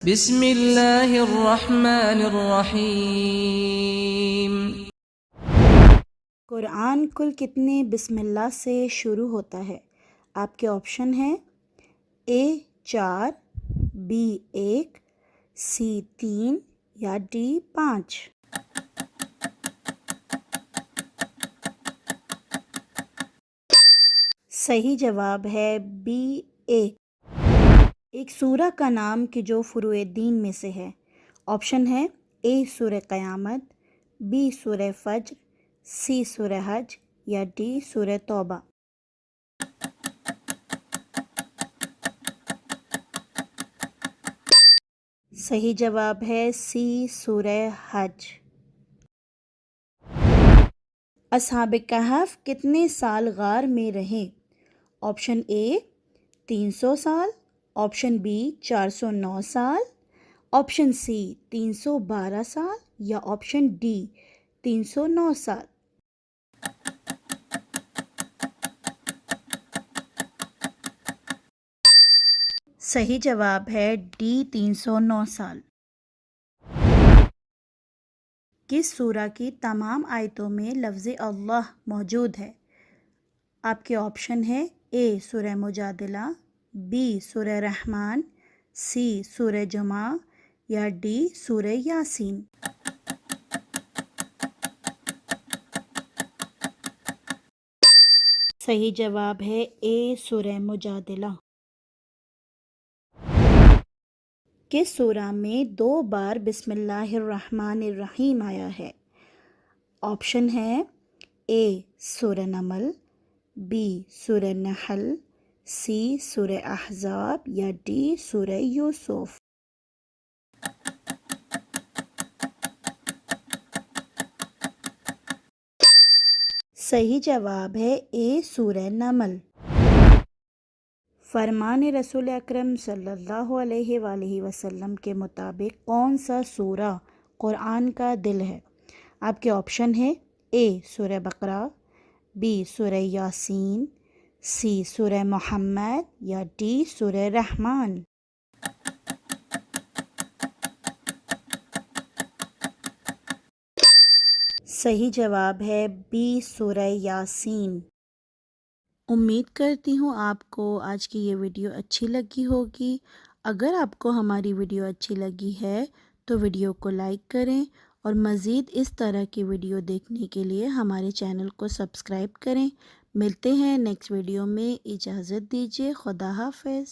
بسم اللہ الرحمن الرحیم۔ قرآن کل کتنے بسم اللہ سے شروع ہوتا ہے؟ آپ کے آپشن ہیں اے 4، بی 1، سی 3 یا ڈی 5۔ صحیح جواب ہے بی 1۔ ایک سورہ کا نام کہ جو فروع دین میں سے ہے۔ آپشن ہے اے سورہ قیامت، بی سورہ فجر، سی سورہ حج یا ڈی سورہ توبہ۔ صحیح جواب ہے سی سورہ حج۔ اصحاب کہف کتنے سال غار میں رہے؟ آپشن اے 300 سال، آپشن بی 409 سال، آپشن سی 312 سال یا آپشن ڈی 309 سال۔ صحیح جواب ہے ڈی 309 سال۔ کس سورہ کی تمام آیتوں میں لفظ اللہ موجود ہے؟ آپ کے آپشن ہے اے سورہ مجادلہ، بی سورہ رحمان، سی سورہ جمعہ یا ڈی سورہ یاسین۔ صحیح جواب ہے اے سورہ مجادلہ۔ کس سورہ میں 2 بار بسم اللہ الرحمن الرحیم آیا ہے؟ آپشن ہے اے سورہ نمل، بی سورہ نحل، سی سورہ احزاب یا ڈی سورہ یوسف۔ صحیح جواب ہے اے سورہ نمل۔ فرمان رسول اکرم صلی اللہ علیہ وآلہ وسلم کے مطابق کون سا سورہ قرآن کا دل ہے؟ آپ کے آپشن ہے اے سورہ بقرہ، بی سورہ یاسین، سی سورہ محمد یا ڈی سورہ رحمان۔ صحیح جواب ہے بی سورہ یاسین۔ امید کرتی ہوں آپ کو آج کی یہ ویڈیو اچھی لگی ہوگی۔ اگر آپ کو ہماری ویڈیو اچھی لگی ہے تو ویڈیو کو لائک کریں اور مزید اس طرح کی ویڈیو دیکھنے کے لیے ہمارے چینل کو سبسکرائب کریں۔ ملتے ہیں نیکسٹ ویڈیو میں، اجازت دیجیے، خدا حافظ۔